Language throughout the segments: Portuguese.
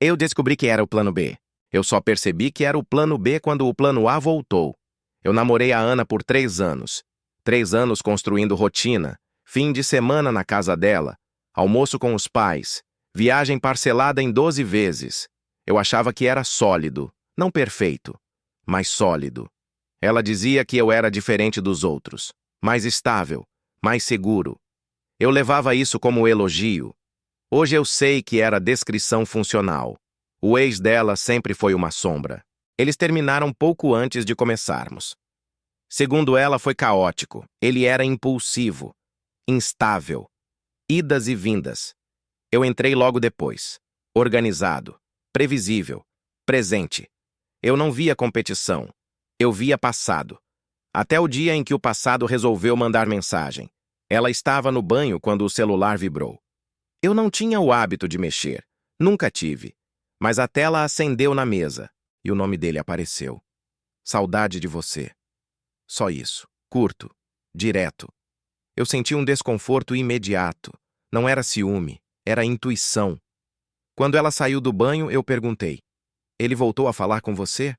Eu descobri que era o plano B. Eu só percebi que era o plano B quando o plano A voltou. Eu namorei a Ana por 3 anos. 3 anos construindo rotina, fim de semana na casa dela, almoço com os pais, viagem parcelada em 12 vezes. Eu achava que era sólido, não perfeito, mas sólido. Ela dizia que eu era diferente dos outros, mais estável, mais seguro. Eu levava isso como elogio. Hoje eu sei que era descrição funcional. O ex dela sempre foi uma sombra. Eles terminaram pouco antes de começarmos. Segundo ela, foi caótico. Ele era impulsivo, instável, idas e vindas. Eu entrei logo depois. Organizado, previsível, presente. Eu não via competição. Eu via passado. Até o dia em que o passado resolveu mandar mensagem. Ela estava no banho quando o celular vibrou. Eu não tinha o hábito de mexer. Nunca tive. Mas a tela acendeu na mesa e o nome dele apareceu. Saudade de você. Só isso. Curto. Direto. Eu senti um desconforto imediato. Não era ciúme, era intuição. Quando ela saiu do banho, eu perguntei: ele voltou a falar com você?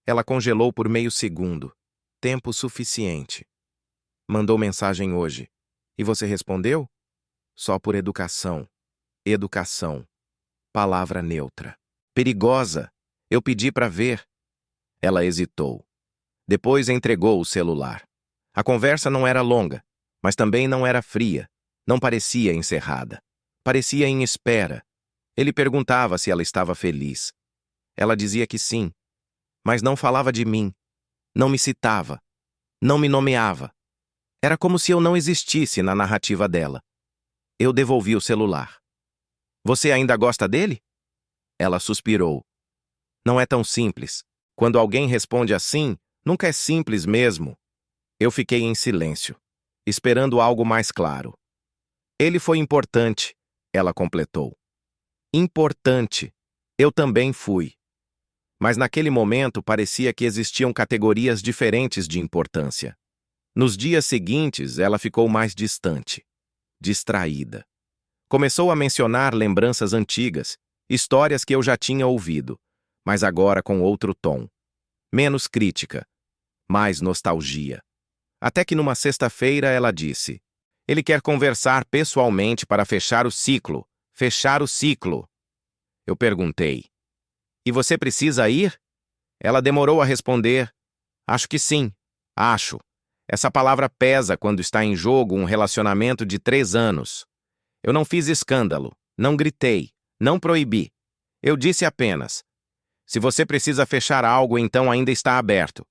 Ela congelou por meio segundo. Tempo suficiente. Mandou mensagem hoje. E você respondeu? Só por educação. Educação. Palavra neutra. Perigosa. Eu pedi para ver. Ela hesitou. Depois entregou o celular. A conversa não era longa, mas também não era fria. Não parecia encerrada. Parecia em espera. Ele perguntava se ela estava feliz. Ela dizia que sim, mas não falava de mim. Não me citava. Não me nomeava. Era como se eu não existisse na narrativa dela. Eu devolvi o celular. Você ainda gosta dele? Ela suspirou. Não é tão simples. Quando alguém responde assim, nunca é simples mesmo. Eu fiquei em silêncio, esperando algo mais claro. Ele foi importante, ela completou. Importante. Eu também fui. Mas naquele momento parecia que existiam categorias diferentes de importância. Nos dias seguintes, ela ficou mais distante, distraída. Começou a mencionar lembranças antigas, histórias que eu já tinha ouvido, mas agora com outro tom. Menos crítica, mais nostalgia. Até que numa sexta-feira ela disse: ele quer conversar pessoalmente para fechar o ciclo. Fechar o ciclo. Eu perguntei: e você precisa ir? Ela demorou a responder: acho que sim. Acho. Essa palavra pesa quando está em jogo um relacionamento de 3 anos. Eu não fiz escândalo, não gritei, não proibi. Eu disse apenas: se você precisa fechar algo, então ainda está aberto.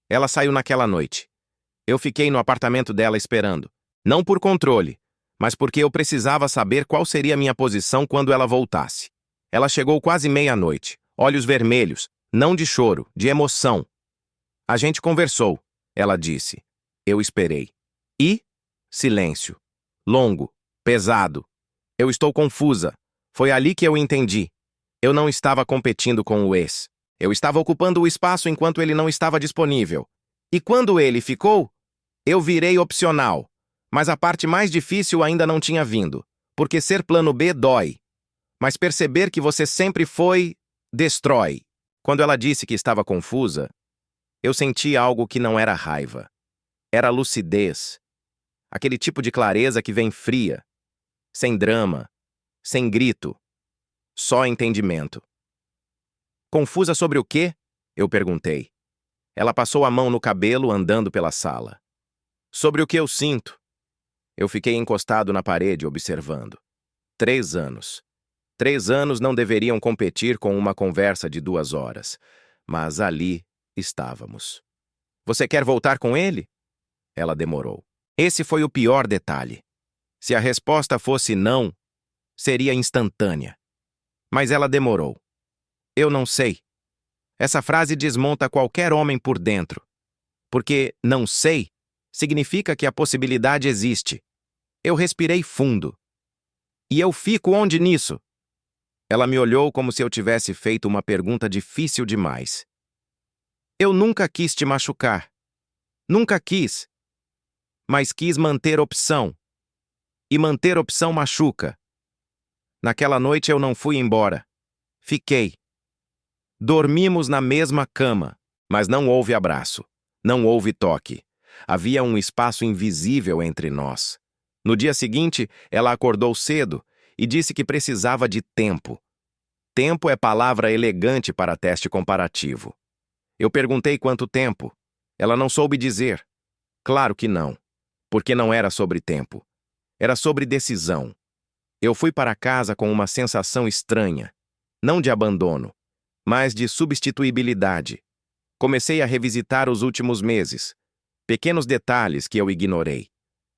Ela saiu naquela noite. Eu fiquei no apartamento dela esperando. Não por controle, mas porque eu precisava saber qual seria a minha posição quando ela voltasse. Ela chegou quase meia-noite, olhos vermelhos, não de choro, de emoção. A gente conversou, ela disse. Eu esperei. E? Silêncio. Longo. Pesado. Eu estou confusa. Foi ali que eu entendi. Eu não estava competindo com o ex. Eu estava ocupando o espaço enquanto ele não estava disponível. E quando ele ficou, eu virei opcional. Mas a parte mais difícil ainda não tinha vindo. Porque ser plano B dói. Mas perceber que você sempre foi, destrói. Quando ela disse que estava confusa, eu senti algo que não era raiva. Era lucidez. Aquele tipo de clareza que vem fria. Sem drama. Sem grito. Só entendimento. Confusa sobre o quê? Eu perguntei. Ela passou a mão no cabelo andando pela sala. Sobre o que eu sinto. Eu fiquei encostado na parede observando. 3 anos. 3 anos não deveriam competir com uma conversa de 2 horas. Mas ali estávamos. Você quer voltar com ele? Ela demorou. Esse foi o pior detalhe. Se a resposta fosse não, seria instantânea. Mas ela demorou. Eu não sei. Essa frase desmonta qualquer homem por dentro. Porque não sei significa que a possibilidade existe. Eu respirei fundo. E eu fico onde nisso? Ela me olhou como se eu tivesse feito uma pergunta difícil demais. Eu nunca quis te machucar. Nunca quis. Mas quis manter opção. E manter opção machuca. Naquela noite eu não fui embora. Fiquei. Dormimos na mesma cama, mas não houve abraço. Não houve toque. Havia um espaço invisível entre nós. No dia seguinte, ela acordou cedo e disse que precisava de tempo. Tempo é palavra elegante para teste comparativo. Eu perguntei quanto tempo. Ela não soube dizer. Claro que não, porque não era sobre tempo. Era sobre decisão. Eu fui para casa com uma sensação estranha, não de abandono, mas de substituibilidade. Comecei a revisitar os últimos meses, pequenos detalhes que eu ignorei.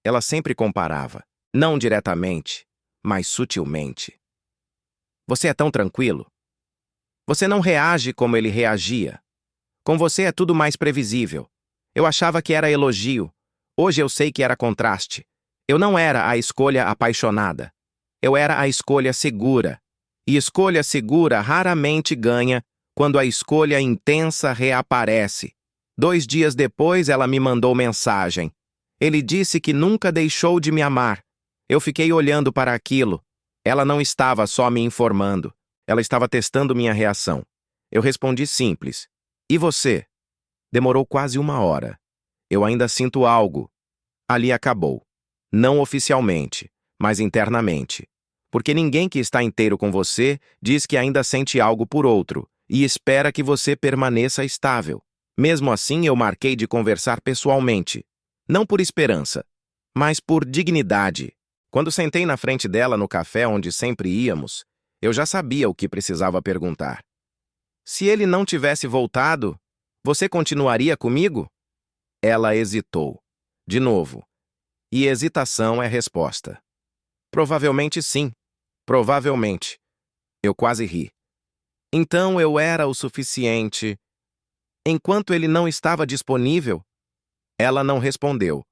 Ela sempre comparava, não diretamente, mas sutilmente. Você é tão tranquilo? Você não reage como ele reagia. Com você é tudo mais previsível. Eu achava que era elogio. Hoje eu sei que era contraste. Eu não era a escolha apaixonada. Eu era a escolha segura. E escolha segura raramente ganha quando a escolha intensa reaparece. 2 dias depois, ela me mandou mensagem. Ele disse que nunca deixou de me amar. Eu fiquei olhando para aquilo. Ela não estava só me informando. Ela estava testando minha reação. Eu respondi simples. E você? Demorou quase 1 hora. Eu ainda sinto algo. Ali acabou. Não oficialmente, mas internamente. Porque ninguém que está inteiro com você diz que ainda sente algo por outro e espera que você permaneça estável. Mesmo assim, eu marquei de conversar pessoalmente. Não por esperança, mas por dignidade. Quando sentei na frente dela no café onde sempre íamos, eu já sabia o que precisava perguntar. Se ele não tivesse voltado, você continuaria comigo? Ela hesitou. De novo. E hesitação é resposta. Provavelmente sim. Provavelmente. Eu quase ri. Então eu era o suficiente. Enquanto ele não estava disponível, ela não respondeu,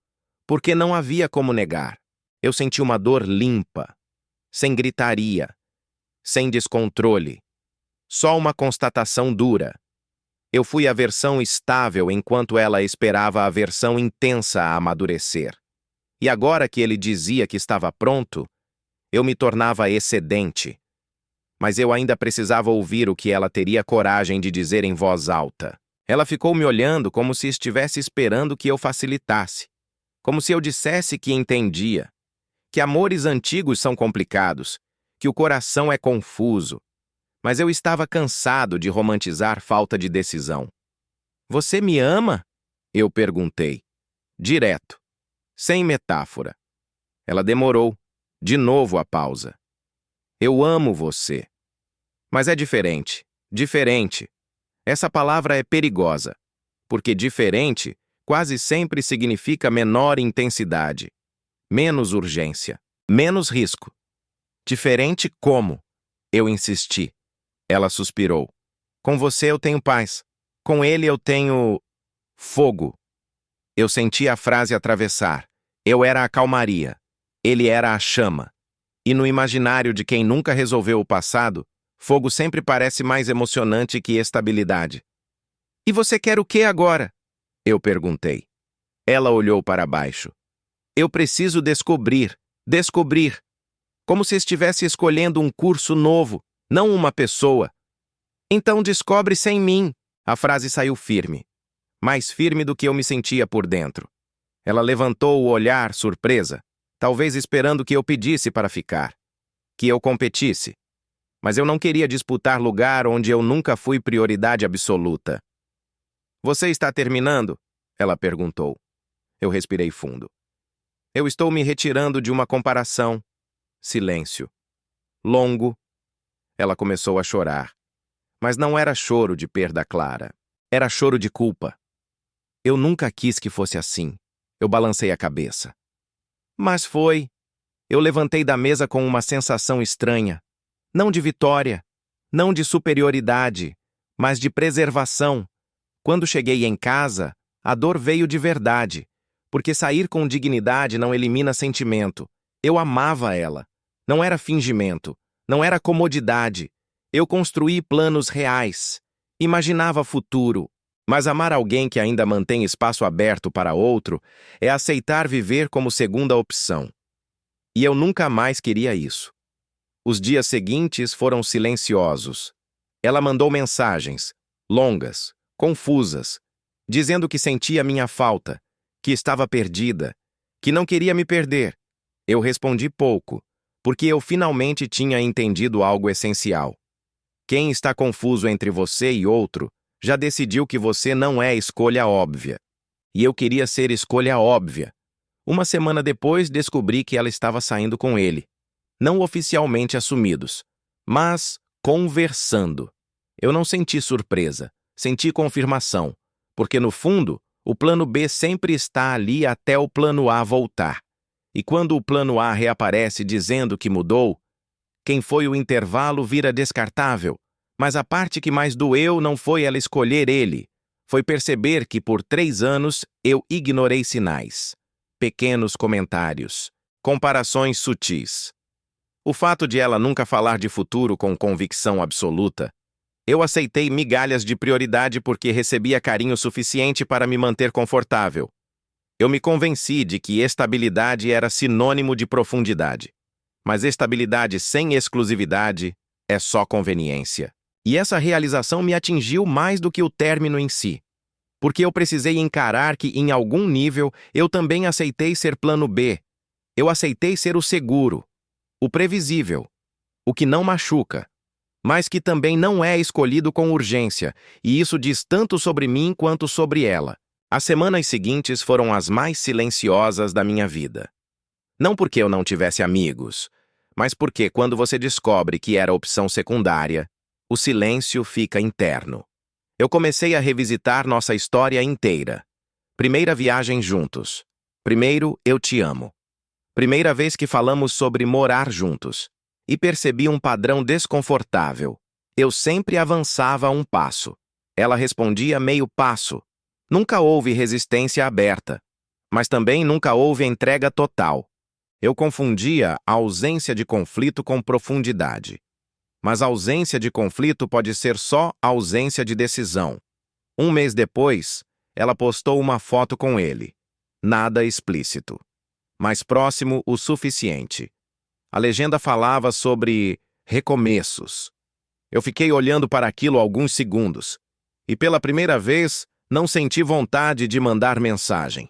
porque não havia como negar. Eu senti uma dor limpa, sem gritaria, sem descontrole. Só uma constatação dura. Eu fui a versão estável enquanto ela esperava a versão intensa a amadurecer. E agora que ele dizia que estava pronto, eu me tornava excedente. Mas eu ainda precisava ouvir o que ela teria coragem de dizer em voz alta. Ela ficou me olhando como se estivesse esperando que eu facilitasse. Como se eu dissesse que entendia. Que amores antigos são complicados. Que o coração é confuso. Mas eu estava cansado de romantizar falta de decisão. Você me ama? Eu perguntei. Direto. Sem metáfora. Ela demorou. De novo a pausa. Eu amo você. Mas é diferente. Diferente. Essa palavra é perigosa. Porque diferente quase sempre significa menor intensidade. Menos urgência. Menos risco. Diferente como? Eu insisti. Ela suspirou. Com você eu tenho paz. Com ele eu tenho... fogo. Eu senti a frase atravessar. Eu era a calmaria. Ele era a chama. E no imaginário de quem nunca resolveu o passado, fogo sempre parece mais emocionante que estabilidade. E você quer o que agora? Eu perguntei. Ela olhou para baixo. Eu preciso descobrir. Descobrir. Como se estivesse escolhendo um curso novo, não uma pessoa. Então descobre sem mim. A frase saiu firme. Mais firme do que eu me sentia por dentro. Ela levantou o olhar, surpresa, talvez esperando que eu pedisse para ficar. Que eu competisse. Mas eu não queria disputar lugar onde eu nunca fui prioridade absoluta. Você está terminando? Ela perguntou. Eu respirei fundo. Eu estou me retirando de uma comparação. Silêncio. Longo. Ela começou a chorar. Mas não era choro de perda clara. Era choro de culpa. Eu nunca quis que fosse assim. Eu balancei a cabeça. Mas foi. Eu levantei da mesa com uma sensação estranha. Não de vitória, não de superioridade, mas de preservação. Quando cheguei em casa, a dor veio de verdade, porque sair com dignidade não elimina sentimento. Eu amava ela. Não era fingimento, não era comodidade. Eu construí planos reais. Imaginava futuro. Mas amar alguém que ainda mantém espaço aberto para outro é aceitar viver como segunda opção. E eu nunca mais queria isso. Os dias seguintes foram silenciosos. Ela mandou mensagens, longas, confusas, dizendo que sentia minha falta, que estava perdida, que não queria me perder. Eu respondi pouco, porque eu finalmente tinha entendido algo essencial. Quem está confuso entre você e outro já decidiu que você não é escolha óbvia. E eu queria ser escolha óbvia. Uma semana depois, descobri que ela estava saindo com ele. Não oficialmente assumidos, mas conversando. Eu não senti surpresa, senti confirmação, porque no fundo, o plano B sempre está ali até o plano A voltar. E quando o plano A reaparece dizendo que mudou, quem foi o intervalo vira descartável. Mas a parte que mais doeu não foi ela escolher ele, foi perceber que por 3 anos eu ignorei sinais, pequenos comentários, comparações sutis. O fato de ela nunca falar de futuro com convicção absoluta. Eu aceitei migalhas de prioridade porque recebia carinho suficiente para me manter confortável. Eu me convenci de que estabilidade era sinônimo de profundidade. Mas estabilidade sem exclusividade é só conveniência. E essa realização me atingiu mais do que o término em si. Porque eu precisei encarar que, em algum nível, eu também aceitei ser plano B. Eu aceitei ser o seguro, o previsível, o que não machuca, mas que também não é escolhido com urgência, e isso diz tanto sobre mim quanto sobre ela. As semanas seguintes foram as mais silenciosas da minha vida. Não porque eu não tivesse amigos, mas porque quando você descobre que era opção secundária, o silêncio fica interno. Eu comecei a revisitar nossa história inteira. Primeira viagem juntos. Primeiro, eu te amo. Primeira vez que falamos sobre morar juntos. E percebi um padrão desconfortável. Eu sempre avançava um passo. Ela respondia meio passo. Nunca houve resistência aberta. Mas também nunca houve entrega total. Eu confundia a ausência de conflito com profundidade. Mas a ausência de conflito pode ser só ausência de decisão. Um mês depois, ela postou uma foto com ele. Nada explícito. Mas próximo o suficiente. A legenda falava sobre recomeços. Eu fiquei olhando para aquilo alguns segundos. E pela primeira vez, não senti vontade de mandar mensagem.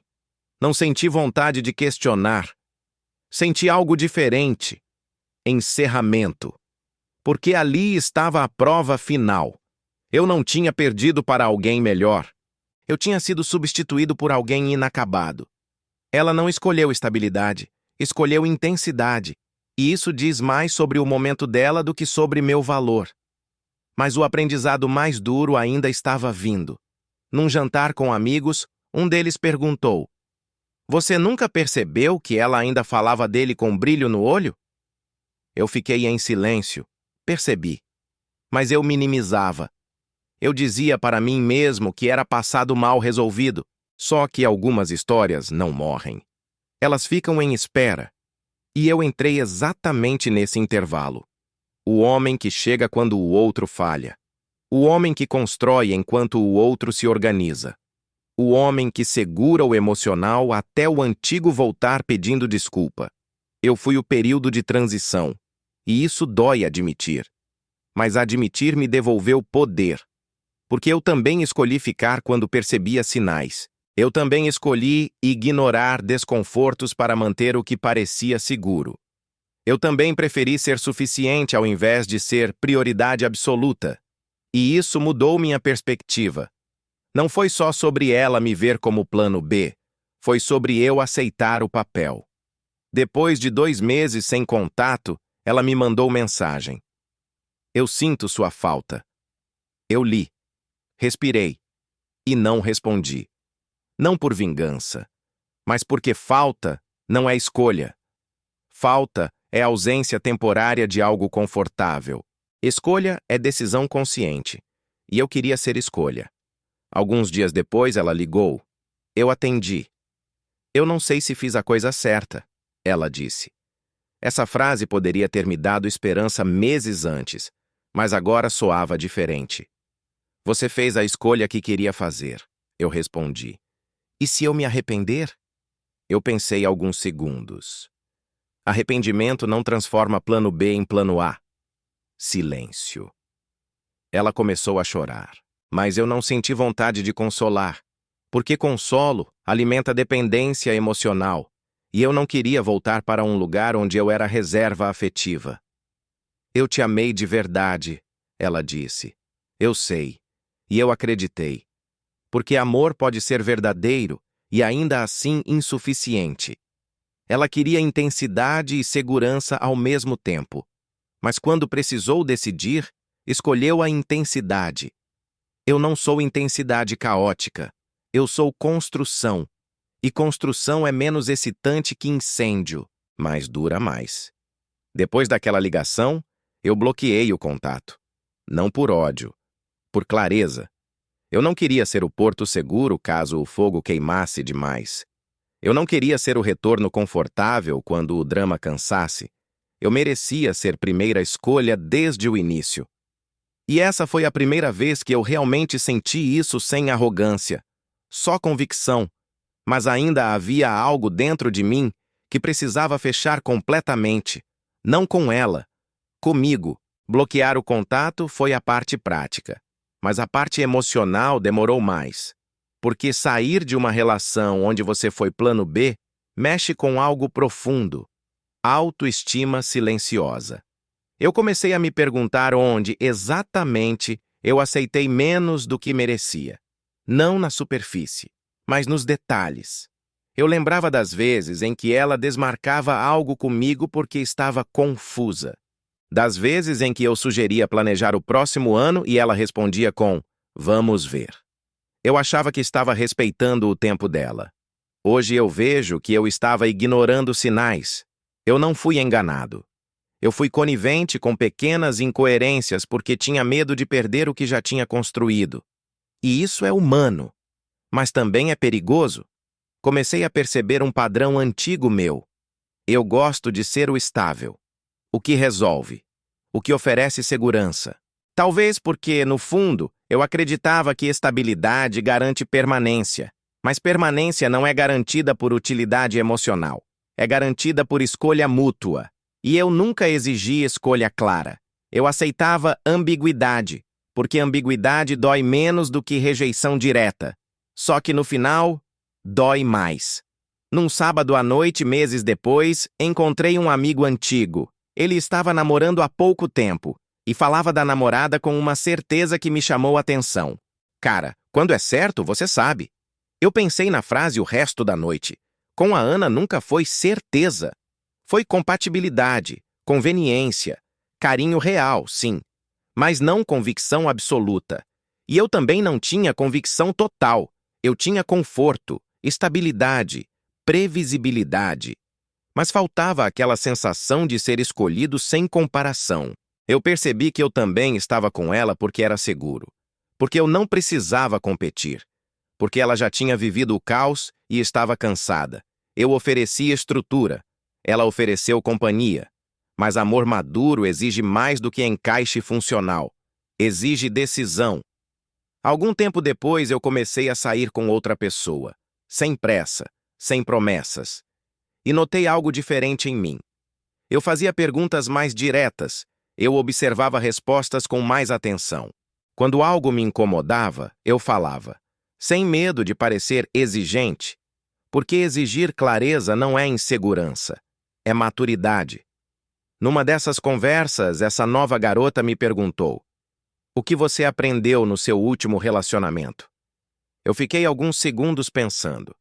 Não senti vontade de questionar. Senti algo diferente. Encerramento. Porque ali estava a prova final. Eu não tinha perdido para alguém melhor. Eu tinha sido substituído por alguém inacabado. Ela não escolheu estabilidade, escolheu intensidade. E isso diz mais sobre o momento dela do que sobre meu valor. Mas o aprendizado mais duro ainda estava vindo. Num jantar com amigos, um deles perguntou: "Você nunca percebeu que ela ainda falava dele com brilho no olho?" Eu fiquei em silêncio. Percebi. Mas eu minimizava. Eu dizia para mim mesmo que era passado mal resolvido. Só que algumas histórias não morrem. Elas ficam em espera. E eu entrei exatamente nesse intervalo. O homem que chega quando o outro falha. O homem que constrói enquanto o outro se organiza. O homem que segura o emocional até o antigo voltar pedindo desculpa. Eu fui o período de transição. E isso dói admitir. Mas admitir me devolveu poder. Porque eu também escolhi ficar quando percebia sinais. Eu também escolhi ignorar desconfortos para manter o que parecia seguro. Eu também preferi ser suficiente ao invés de ser prioridade absoluta. E isso mudou minha perspectiva. Não foi só sobre ela me ver como plano B, foi sobre eu aceitar o papel. Depois de 2 meses sem contato, ela me mandou mensagem. Eu sinto sua falta. Eu li. Respirei. E não respondi. Não por vingança, mas porque falta não é escolha. Falta é ausência temporária de algo confortável. Escolha é decisão consciente. E eu queria ser escolha. Alguns dias depois ela ligou. Eu atendi. Eu não sei se fiz a coisa certa, ela disse. Essa frase poderia ter me dado esperança meses antes, mas agora soava diferente. Você fez a escolha que queria fazer, eu respondi. E se eu me arrepender? Eu pensei alguns segundos. Arrependimento não transforma plano B em plano A. Silêncio. Ela começou a chorar, mas eu não senti vontade de consolar, porque consolo alimenta dependência emocional, e eu não queria voltar para um lugar onde eu era reserva afetiva. Eu te amei de verdade, ela disse. Eu sei, e eu acreditei. Porque amor pode ser verdadeiro e ainda assim insuficiente. Ela queria intensidade e segurança ao mesmo tempo, mas quando precisou decidir, escolheu a intensidade. Eu não sou intensidade caótica, eu sou construção. E construção é menos excitante que incêndio, mas dura mais. Depois daquela ligação, eu bloqueei o contato. Não por ódio, por clareza. Eu não queria ser o porto seguro caso o fogo queimasse demais. Eu não queria ser o retorno confortável quando o drama cansasse. Eu merecia ser primeira escolha desde o início. E essa foi a primeira vez que eu realmente senti isso sem arrogância. Só convicção. Mas ainda havia algo dentro de mim que precisava fechar completamente. Não com ela. Comigo. Bloquear o contato foi a parte prática. Mas a parte emocional demorou mais. Porque sair de uma relação onde você foi plano B mexe com algo profundo. Autoestima silenciosa. Eu comecei a me perguntar onde, exatamente, eu aceitei menos do que merecia. Não na superfície, mas nos detalhes. Eu lembrava das vezes em que ela desmarcava algo comigo porque estava confusa. Das vezes em que eu sugeria planejar o próximo ano e ela respondia com "vamos ver". Eu achava que estava respeitando o tempo dela. Hoje eu vejo que eu estava ignorando sinais. Eu não fui enganado. Eu fui conivente com pequenas incoerências porque tinha medo de perder o que já tinha construído. E isso é humano, mas também é perigoso. Comecei a perceber um padrão antigo meu. Eu gosto de ser o estável, o que resolve, o que oferece segurança. Talvez porque, no fundo, eu acreditava que estabilidade garante permanência, mas permanência não é garantida por utilidade emocional, é garantida por escolha mútua. E eu nunca exigi escolha clara. Eu aceitava ambiguidade, porque ambiguidade dói menos do que rejeição direta. Só que no final, dói mais. Num sábado à noite, meses depois, encontrei um amigo antigo. Ele estava namorando há pouco tempo e falava da namorada com uma certeza que me chamou a atenção. Cara, quando é certo, você sabe. Eu pensei na frase o resto da noite. Com a Ana nunca foi certeza. Foi compatibilidade, conveniência, carinho real, sim, mas não convicção absoluta. E eu também não tinha convicção total. Eu tinha conforto, estabilidade, previsibilidade. Mas faltava aquela sensação de ser escolhido sem comparação. Eu percebi que eu também estava com ela porque era seguro, porque eu não precisava competir, porque ela já tinha vivido o caos e estava cansada. Eu oferecia estrutura. Ela ofereceu companhia, mas amor maduro exige mais do que encaixe funcional. Exige decisão. Algum tempo depois, eu comecei a sair com outra pessoa, sem pressa, sem promessas. E notei algo diferente em mim. Eu fazia perguntas mais diretas, eu observava respostas com mais atenção. Quando algo me incomodava, eu falava, sem medo de parecer exigente, porque exigir clareza não é insegurança. É maturidade. Numa dessas conversas, essa nova garota me perguntou: "O que você aprendeu no seu último relacionamento?" Eu fiquei alguns segundos pensando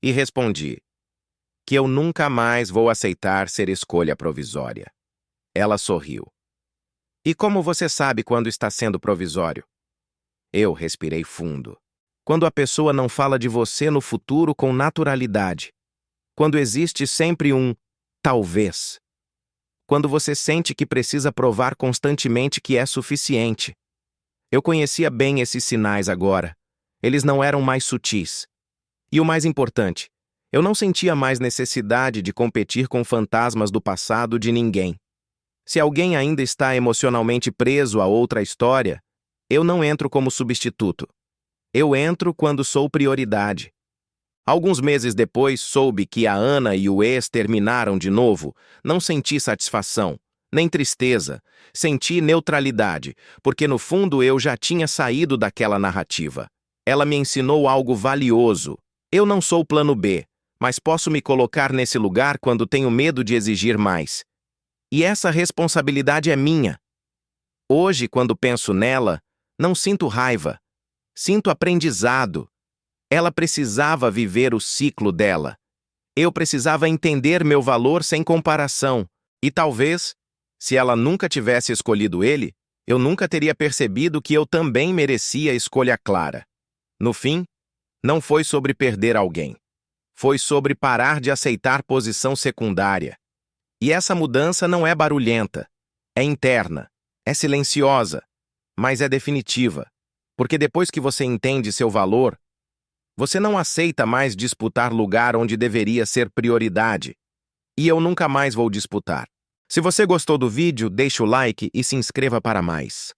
e respondi que eu nunca mais vou aceitar ser escolha provisória. Ela sorriu. "E como você sabe quando está sendo provisório?" Eu respirei fundo. Quando a pessoa não fala de você no futuro com naturalidade. Quando existe sempre um talvez. Quando você sente que precisa provar constantemente que é suficiente. Eu conhecia bem esses sinais agora. Eles não eram mais sutis. E o mais importante, eu não sentia mais necessidade de competir com fantasmas do passado de ninguém. Se alguém ainda está emocionalmente preso a outra história, eu não entro como substituto. Eu entro quando sou prioridade. Alguns meses depois, soube que a Ana e o ex terminaram de novo. Não senti satisfação. nem tristeza. Senti neutralidade, porque no fundo eu já tinha saído daquela narrativa. Ela me ensinou algo valioso. Eu não sou o plano B, mas posso me colocar nesse lugar quando tenho medo de exigir mais. E essa responsabilidade é minha. Hoje, quando penso nela, não sinto raiva. Sinto aprendizado. Ela precisava viver o ciclo dela. Eu precisava entender meu valor sem comparação. E talvez, se ela nunca tivesse escolhido ele, eu nunca teria percebido que eu também merecia a escolha clara. No fim, não foi sobre perder alguém. Foi sobre parar de aceitar posição secundária. E essa mudança não é barulhenta. É interna. É silenciosa. Mas é definitiva. Porque depois que você entende seu valor, você não aceita mais disputar lugar onde deveria ser prioridade. E eu nunca mais vou disputar. Se você gostou do vídeo, deixe o like e se inscreva para mais.